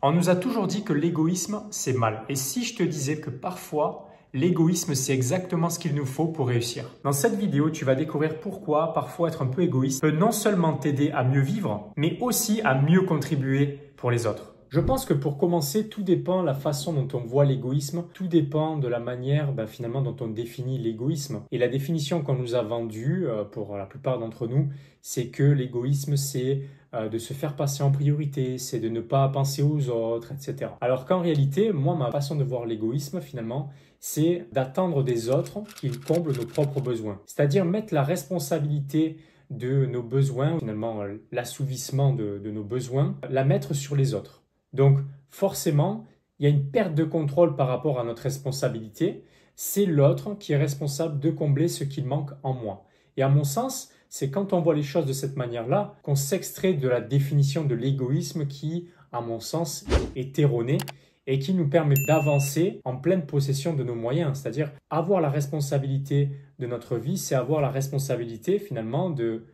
On nous a toujours dit que l'égoïsme, c'est mal. Et si je te disais que parfois, l'égoïsme, c'est exactement ce qu'il nous faut pour réussir? Dans cette vidéo, tu vas découvrir pourquoi parfois être un peu égoïste peut non seulement t'aider à mieux vivre, mais aussi à mieux contribuer pour les autres. Je pense que pour commencer, tout dépend de la façon dont on voit l'égoïsme, tout dépend de la manière finalement dont on définit l'égoïsme. Et la définition qu'on nous a vendue, pour la plupart d'entre nous, c'est que l'égoïsme, c'est de se faire passer en priorité, c'est de ne pas penser aux autres, etc. Alors qu'en réalité, moi, ma façon de voir l'égoïsme, finalement, c'est d'attendre des autres qu'ils comblent nos propres besoins. C'est-à-dire mettre la responsabilité de nos besoins, finalement l'assouvissement de nos besoins, la mettre sur les autres. Donc forcément, il y a une perte de contrôle par rapport à notre responsabilité. C'est l'autre qui est responsable de combler ce qu'il manque en moi. Et à mon sens, c'est quand on voit les choses de cette manière-là qu'on s'extrait de la définition de l'égoïsme qui, à mon sens, est erronée et qui nous permet d'avancer en pleine possession de nos moyens. C'est-à-dire avoir la responsabilité de notre vie, c'est avoir la responsabilité finalement de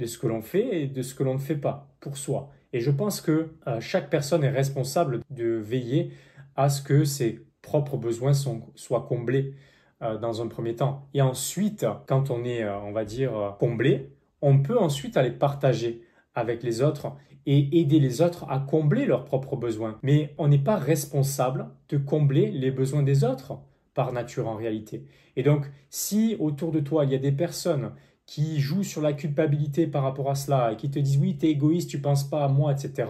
ce que l'on fait et de ce que l'on ne fait pas pour soi. Et je pense que chaque personne est responsable de veiller à ce que ses propres besoins soient comblés dans un premier temps. Et ensuite, quand on est, on va dire, comblé, on peut ensuite aller partager avec les autres et aider les autres à combler leurs propres besoins. Mais on n'est pas responsable de combler les besoins des autres par nature en réalité. Et donc, si autour de toi, il y a des personnes qui jouent sur la culpabilité par rapport à cela et qui te disent oui, tu es égoïste, tu ne penses pas à moi, etc.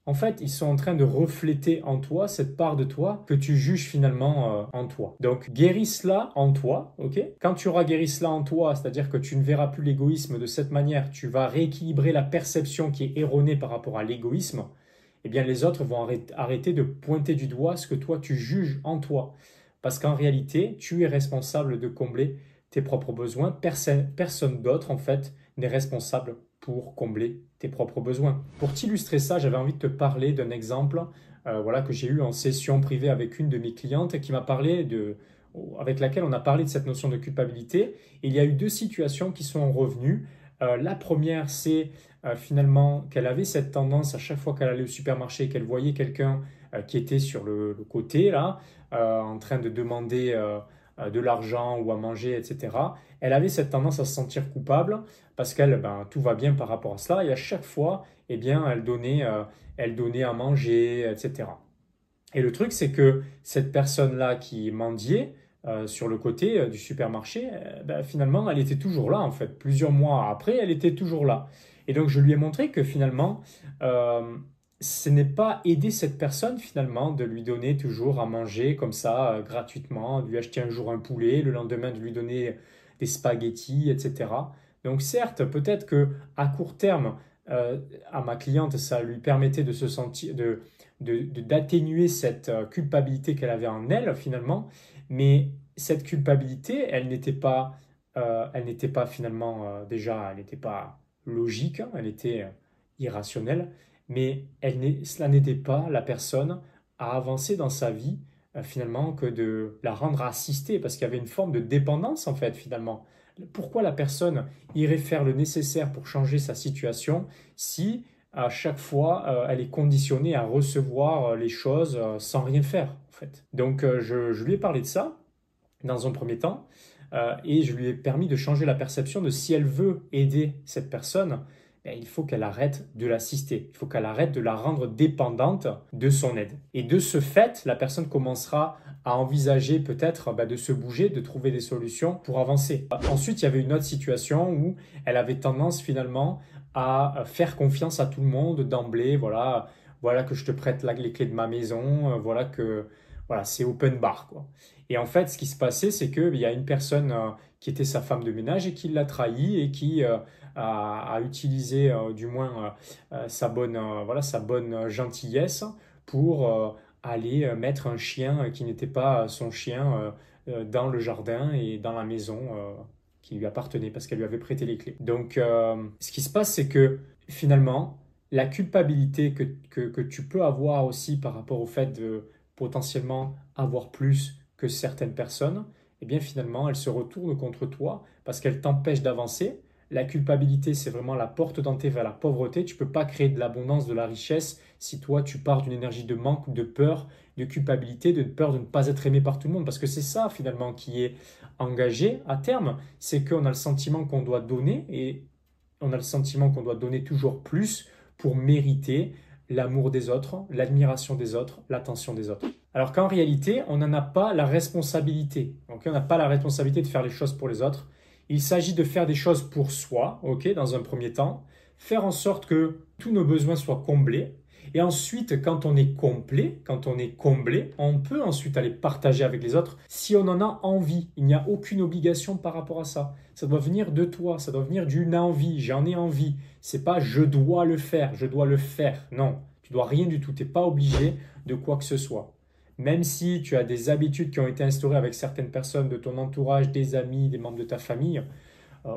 En fait, ils sont en train de refléter en toi cette part de toi que tu juges finalement en toi. Donc, guéris cela en toi, ok? Quand tu auras guéri cela en toi, c'est-à-dire que tu ne verras plus l'égoïsme de cette manière, tu vas rééquilibrer la perception qui est erronée par rapport à l'égoïsme, eh bien les autres vont arrêter de pointer du doigt ce que toi tu juges en toi. Parce qu'en réalité, tu es responsable de combler tes propres besoins. Personne d'autre, en fait, n'est responsable pour combler tes propres besoins. Pour t'illustrer ça, j'avais envie de te parler d'un exemple que j'ai eu en session privée avec une de mes clientes qui m'a parlé avec laquelle on a parlé de cette notion de culpabilité. Et il y a eu deux situations qui sont revenues. La première, c'est finalement qu'elle avait cette tendance à chaque fois qu'elle allait au supermarché, qu'elle voyait quelqu'un qui était sur le côté, là, en train de demander de l'argent ou à manger, etc. Elle avait cette tendance à se sentir coupable parce qu'elle, tout va bien par rapport à cela. Et à chaque fois, eh bien, elle donnait à manger, etc. Et le truc, c'est que cette personne-là qui mendiait sur le côté du supermarché, finalement, elle était toujours là, en fait. Plusieurs mois après, elle était toujours là. Et donc, je lui ai montré que finalement, ce n'est pas aider cette personne, finalement, de lui donner toujours à manger comme ça, gratuitement, de lui acheter un jour un poulet, le lendemain, de lui donner des spaghettis, etc. Donc, certes, peut-être que à court terme, à ma cliente, ça lui permettait de se sentir, d'atténuer cette culpabilité qu'elle avait en elle finalement, mais cette culpabilité, elle n'était pas finalement déjà, elle n'était pas logique, hein, elle était irrationnelle, mais cela n'aidait pas la personne à avancer dans sa vie finalement que de la rendre assistée, parce qu'il y avait une forme de dépendance en fait finalement. Pourquoi la personne irait faire le nécessaire pour changer sa situation si à chaque fois, elle est conditionnée à recevoir les choses sans rien faire, en fait. Donc, je lui ai parlé de ça dans un premier temps et je lui ai permis de changer la perception de si elle veut aider cette personne, il faut qu'elle arrête de l'assister. Il faut qu'elle arrête de la rendre dépendante de son aide. Et de ce fait, la personne commencera à envisager peut-être de se bouger, de trouver des solutions pour avancer. Ensuite, il y avait une autre situation où elle avait tendance finalement à faire confiance à tout le monde d'emblée. Voilà que je te prête les clés de ma maison, voilà, c'est open bar, quoi. Et en fait, ce qui se passait, c'est qu'il y a une personne qui était sa femme de ménage et qui l'a trahi et qui a utilisé du moins sa bonne gentillesse pour aller mettre un chien qui n'était pas son chien dans le jardin et dans la maison qui lui appartenait parce qu'elle lui avait prêté les clés. Donc, ce qui se passe, c'est que finalement, la culpabilité que tu peux avoir aussi par rapport au fait de potentiellement avoir plus que certaines personnes, eh bien finalement, elle se retourne contre toi parce qu'elle t'empêche d'avancer. la culpabilité, c'est vraiment la porte d'entrée vers la pauvreté. Tu ne peux pas créer de l'abondance, de la richesse si toi, tu pars d'une énergie de manque, de peur, de culpabilité, de peur de ne pas être aimé par tout le monde. Parce que c'est ça, finalement, qui est engagé à terme. C'est qu'on a le sentiment qu'on doit donner et on a le sentiment qu'on doit donner toujours plus pour mériter l'amour des autres, l'admiration des autres, l'attention des autres. Alors qu'en réalité, on n'en a pas la responsabilité. Okay, on n'a pas la responsabilité de faire les choses pour les autres. Il s'agit de faire des choses pour soi, okay, dans un premier temps, faire en sorte que tous nos besoins soient comblés. Et ensuite, quand on est complet, quand on est comblé, on peut ensuite aller partager avec les autres si on en a envie. Il n'y a aucune obligation par rapport à ça. Ça doit venir de toi, ça doit venir d'une envie. J'en ai envie. C'est pas je dois le faire, je dois le faire. Non, tu dois rien du tout. Tu n'es pas obligé de quoi que ce soit. Même si tu as des habitudes qui ont été instaurées avec certaines personnes de ton entourage, des amis, des membres de ta famille,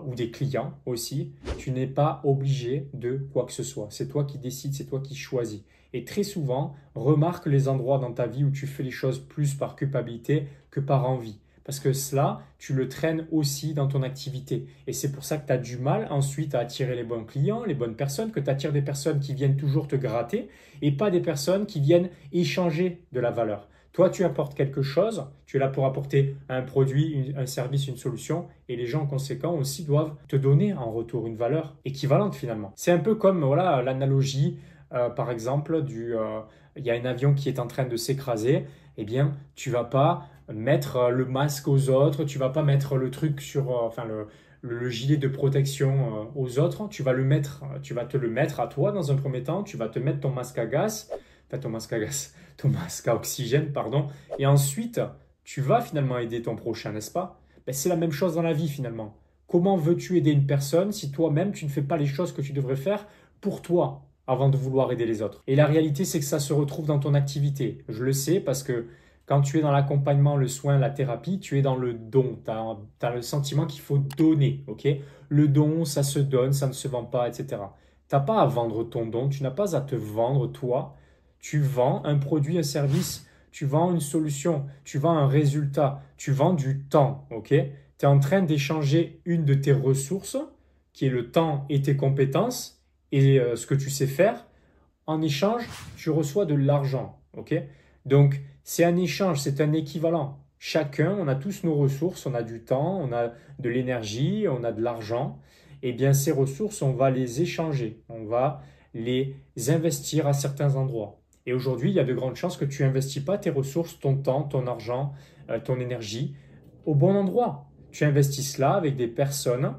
ou des clients aussi, tu n'es pas obligé de quoi que ce soit. C'est toi qui décides, c'est toi qui choisis. Et très souvent, remarque les endroits dans ta vie où tu fais les choses plus par culpabilité que par envie. Parce que cela, tu le traînes aussi dans ton activité. Et c'est pour ça que tu as du mal ensuite à attirer les bons clients, les bonnes personnes, que tu attires des personnes qui viennent toujours te gratter et pas des personnes qui viennent échanger de la valeur. Toi, tu apportes quelque chose, tu es là pour apporter un produit, un service, une solution, et les gens conséquents aussi doivent te donner en retour une valeur équivalente finalement. C'est un peu comme voilà, l'analogie, par exemple, il y a un avion qui est en train de s'écraser, eh bien, tu vas pas mettre le masque aux autres, tu vas pas mettre le truc sur, le gilet de protection aux autres, tu vas te le mettre à toi dans un premier temps, tu vas te mettre ton masque à gaz, ton masque à oxygène, pardon, et ensuite, tu vas finalement aider ton prochain, n'est-ce pas? Ben, c'est la même chose dans la vie finalement. Comment veux-tu aider une personne si toi-même, tu ne fais pas les choses que tu devrais faire pour toi avant de vouloir aider les autres? Et la réalité, c'est que ça se retrouve dans ton activité. Je le sais parce que quand tu es dans l'accompagnement, le soin, la thérapie, tu es dans le don. Tu as le sentiment qu'il faut donner, ok? Le don, ça se donne, ça ne se vend pas, etc. Tu n'as pas à vendre ton don, tu n'as pas à te vendre toi. Tu vends un produit, un service, tu vends une solution, tu vends un résultat, tu vends du temps, ok? Tu es en train d'échanger une de tes ressources, qui est le temps et tes compétences, et ce que tu sais faire. En échange, tu reçois de l'argent, ok? Donc, c'est un échange, c'est un équivalent. Chacun, on a tous nos ressources, on a du temps, on a de l'énergie, on a de l'argent. Et bien, ces ressources, on va les échanger, on va les investir à certains endroits. Et aujourd'hui, il y a de grandes chances que tu n'investis pas tes ressources, ton temps, ton argent, ton énergie au bon endroit. Tu investis cela avec des personnes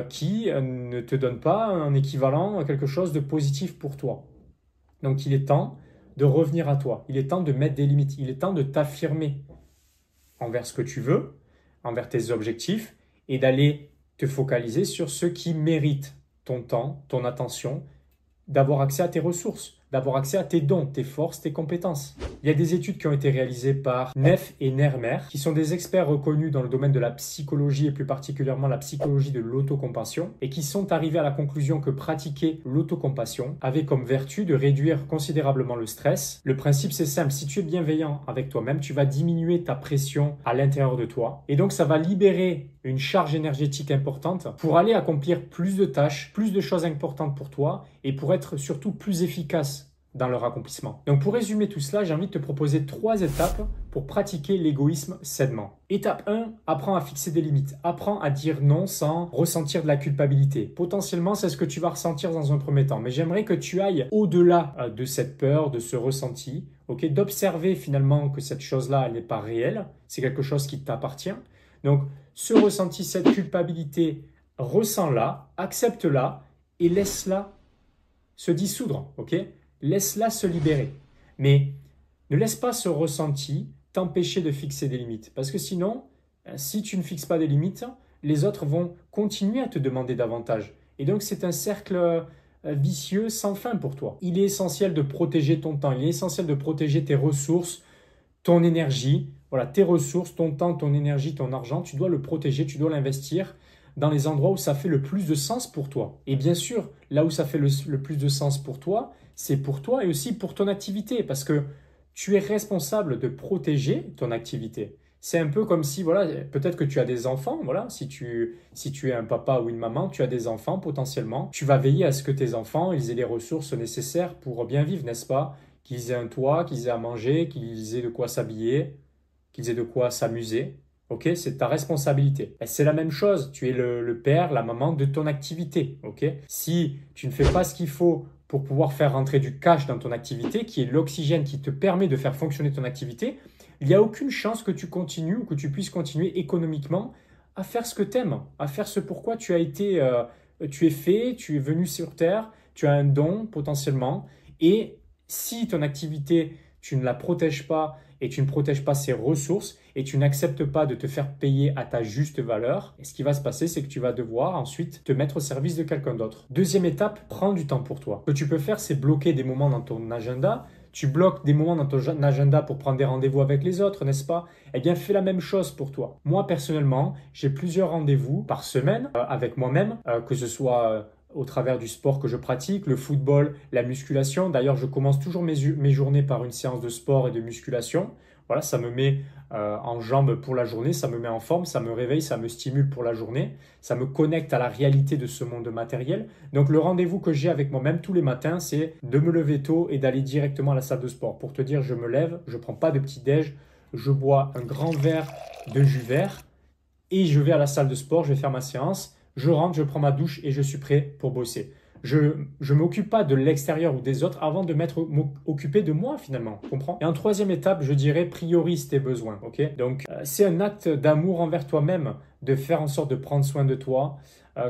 qui ne te donnent pas un équivalent, quelque chose de positif pour toi. Donc, il est temps de revenir à toi. Il est temps de mettre des limites. Il est temps de t'affirmer envers ce que tu veux, envers tes objectifs et d'aller te focaliser sur ce qui mérite ton temps, ton attention, d'avoir accès à tes ressources, d'avoir accès à tes dons, tes forces, tes compétences. Il y a des études qui ont été réalisées par Neff et Nermer, qui sont des experts reconnus dans le domaine de la psychologie et plus particulièrement la psychologie de l'autocompassion, et qui sont arrivés à la conclusion que pratiquer l'autocompassion avait comme vertu de réduire considérablement le stress. Le principe, c'est simple, si tu es bienveillant avec toi-même, tu vas diminuer ta pression à l'intérieur de toi, et donc ça va libérer une charge énergétique importante pour aller accomplir plus de tâches, plus de choses importantes pour toi, et pour être surtout plus efficace dans leur accomplissement. Donc pour résumer tout cela, j'ai envie de te proposer 3 étapes pour pratiquer l'égoïsme sainement. Étape 1, apprends à fixer des limites. Apprends à dire non sans ressentir de la culpabilité. Potentiellement, c'est ce que tu vas ressentir dans un premier temps. Mais j'aimerais que tu ailles au-delà de cette peur, de ce ressenti, okay, d'observer finalement que cette chose-là, elle n'est pas réelle. C'est quelque chose qui t'appartient. Donc, ce ressenti, cette culpabilité, ressens-la, accepte-la et laisse-la se dissoudre, ok? Laisse-la se libérer. Mais ne laisse pas ce ressenti t'empêcher de fixer des limites. Parce que sinon, si tu ne fixes pas des limites, les autres vont continuer à te demander davantage. Et donc, c'est un cercle vicieux sans fin pour toi. Il est essentiel de protéger ton temps. Il est essentiel de protéger tes ressources, ton énergie. Voilà, tes ressources, ton temps, ton énergie, ton argent, tu dois le protéger, tu dois l'investir dans les endroits où ça fait le plus de sens pour toi. Et bien sûr, là où ça fait le plus de sens pour toi, c'est pour toi et aussi pour ton activité parce que tu es responsable de protéger ton activité. C'est un peu comme si, voilà, peut-être que tu as des enfants, voilà, si tu es un papa ou une maman, tu as des enfants potentiellement, tu vas veiller à ce que tes enfants, ils aient les ressources nécessaires pour bien vivre, n'est-ce pas? Qu'ils aient un toit, qu'ils aient à manger, qu'ils aient de quoi s'habiller, qu'ils aient de quoi s'amuser. Ok, c'est ta responsabilité. Et c'est la même chose, tu es le père, la maman de ton activité. Ok, si tu ne fais pas ce qu'il faut pour pouvoir faire rentrer du cash dans ton activité, qui est l'oxygène qui te permet de faire fonctionner ton activité, il n'y a aucune chance que tu continues ou que tu puisses continuer économiquement à faire ce que tu aimes, à faire ce pourquoi tu as été, tu es fait, tu es venu sur Terre, tu as un don potentiellement. Et si ton activité, tu ne la protèges pas, et tu ne protèges pas ses ressources et tu n'acceptes pas de te faire payer à ta juste valeur, et ce qui va se passer, c'est que tu vas devoir ensuite te mettre au service de quelqu'un d'autre. Deuxième étape, prends du temps pour toi. Ce que tu peux faire, c'est bloquer des moments dans ton agenda. Tu bloques des moments dans ton agenda pour prendre des rendez-vous avec les autres, n'est-ce pas? Eh bien, fais la même chose pour toi. Moi, personnellement, j'ai plusieurs rendez-vous par semaine avec moi-même, que ce soit au travers du sport que je pratique, le football, la musculation. D'ailleurs, je commence toujours mes journées par une séance de sport et de musculation. Voilà, ça me met en jambes pour la journée, ça me met en forme, ça me réveille, ça me stimule pour la journée, ça me connecte à la réalité de ce monde matériel. Donc le rendez-vous que j'ai avec moi-même tous les matins, c'est de me lever tôt et d'aller directement à la salle de sport. Pour te dire, je me lève, je ne prends pas de petit-déj, je bois un grand verre de jus vert et je vais à la salle de sport, je vais faire ma séance. Je rentre, je prends ma douche et je suis prêt pour bosser. Je ne m'occupe pas de l'extérieur ou des autres avant de m'occuper de moi finalement, comprends? Et en troisième étape, je dirais priorise tes besoins, ok? Donc c'est un acte d'amour envers toi-même de faire en sorte de prendre soin de toi.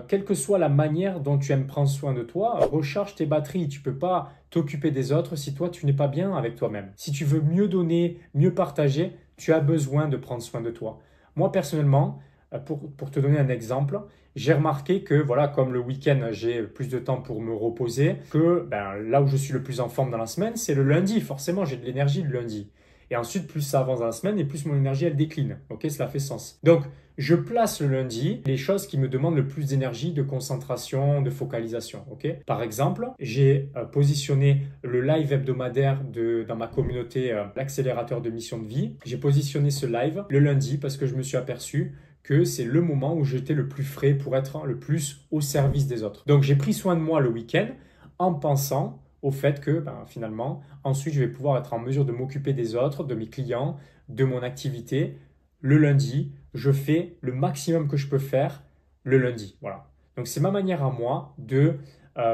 Quelle que soit la manière dont tu aimes prendre soin de toi, recharge tes batteries. Tu ne peux pas t'occuper des autres si toi tu n'es pas bien avec toi-même. Si tu veux mieux donner, mieux partager, tu as besoin de prendre soin de toi. Moi personnellement, pour te donner un exemple, j'ai remarqué que voilà, comme le week-end, j'ai plus de temps pour me reposer, que là où je suis le plus en forme dans la semaine, c'est le lundi. Forcément, j'ai de l'énergie le lundi. Et ensuite, plus ça avance dans la semaine et plus mon énergie, elle décline. Ok, cela fait sens. Donc, je place le lundi les choses qui me demandent le plus d'énergie, de concentration, de focalisation. Ok. Par exemple, j'ai positionné le live hebdomadaire dans ma communauté, l'accélérateur de mission de vie. J'ai positionné ce live le lundi parce que je me suis aperçu que c'est le moment où j'étais le plus frais pour être le plus au service des autres. Donc, j'ai pris soin de moi le week-end en pensant au fait que finalement, ensuite, je vais pouvoir être en mesure de m'occuper des autres, de mes clients, de mon activité. Le lundi, je fais le maximum que je peux faire le lundi. Voilà. Donc, c'est ma manière à moi de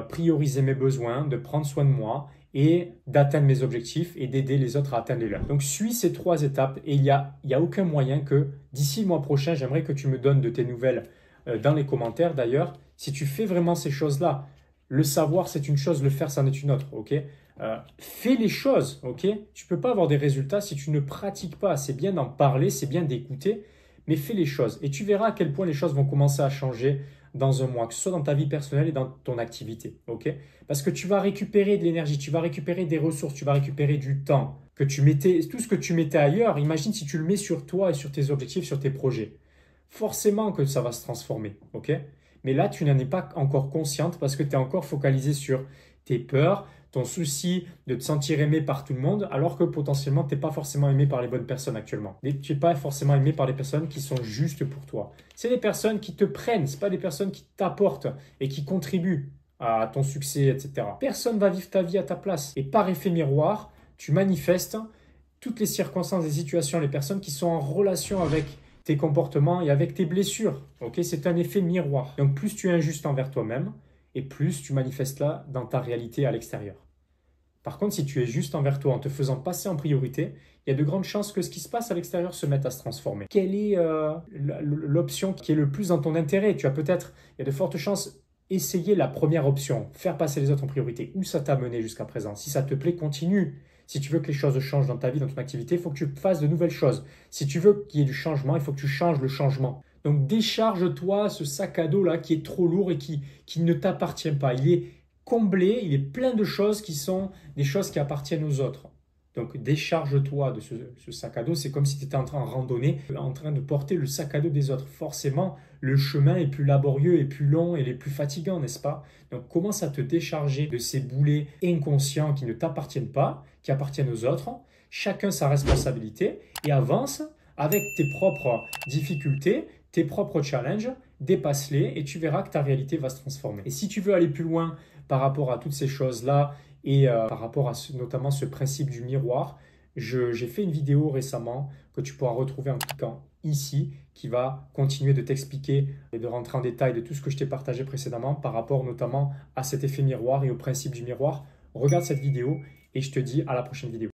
prioriser mes besoins, de prendre soin de moi et d'atteindre mes objectifs et d'aider les autres à atteindre les leurs. Donc, suis ces 3 étapes et il y a aucun moyen que d'ici le mois prochain, j'aimerais que tu me donnes de tes nouvelles dans les commentaires d'ailleurs. Si tu fais vraiment ces choses-là, le savoir c'est une chose, le faire c'en est une autre, ok? Fais les choses, ok? Tu ne peux pas avoir des résultats si tu ne pratiques pas. C'est bien d'en parler, c'est bien d'écouter, mais fais les choses. Et tu verras à quel point les choses vont commencer à changer dans un mois, que ce soit dans ta vie personnelle et dans ton activité, ok? Parce que tu vas récupérer de l'énergie, tu vas récupérer des ressources, tu vas récupérer du temps que tu mettais, tout ce que tu mettais ailleurs. Imagine si tu le mets sur toi et sur tes objectifs, sur tes projets. Forcément que ça va se transformer, ok? Mais là, tu n'en es pas encore consciente parce que tu es encore focalisé sur tes peurs, ton souci de te sentir aimé par tout le monde, alors que potentiellement, tu n'es pas forcément aimé par les bonnes personnes actuellement. Et tu n'es pas forcément aimé par les personnes qui sont justes pour toi. C'est les personnes qui te prennent, ce pas les personnes qui t'apportent et qui contribuent à ton succès, etc. Personne ne va vivre ta vie à ta place. Et par effet miroir, tu manifestes toutes les circonstances, les situations, les personnes qui sont en relation avec tes comportements et avec tes blessures. Okay, c'est un effet miroir. Donc plus tu es injuste envers toi-même et plus tu manifestes là dans ta réalité à l'extérieur. Par contre, si tu es juste envers toi en te faisant passer en priorité, il y a de grandes chances que ce qui se passe à l'extérieur se mette à se transformer. Quelle est l'option qui est le plus dans ton intérêt? Tu as peut-être, il y a de fortes chances, essayer la première option, faire passer les autres en priorité. Où ça t'a mené jusqu'à présent? Si ça te plaît, continue. Si tu veux que les choses changent dans ta vie, dans ton activité, il faut que tu fasses de nouvelles choses. Si tu veux qu'il y ait du changement, il faut que tu changes le changement. Donc décharge-toi ce sac à dos là qui est trop lourd et qui ne t'appartient pas. Il est comblé, il est plein de choses qui sont des choses qui appartiennent aux autres. Donc décharge-toi de ce sac à dos. C'est comme si tu étais en train de randonner, en train de porter le sac à dos des autres. Forcément, le chemin est plus laborieux et plus long et il est plus fatigant, n'est-ce pas? Donc commence à te décharger de ces boulets inconscients qui ne t'appartiennent pas, qui appartiennent aux autres. Chacun sa responsabilité et avance avec tes propres difficultés, tes propres challenges, dépasse-les et tu verras que ta réalité va se transformer. Et si tu veux aller plus loin par rapport à toutes ces choses-là et par rapport à notamment ce principe du miroir, j'ai fait une vidéo récemment que tu pourras retrouver en cliquant ici qui va continuer de t'expliquer et de rentrer en détail de tout ce que je t'ai partagé précédemment par rapport notamment à cet effet miroir et au principe du miroir. Regarde cette vidéo et je te dis à la prochaine vidéo.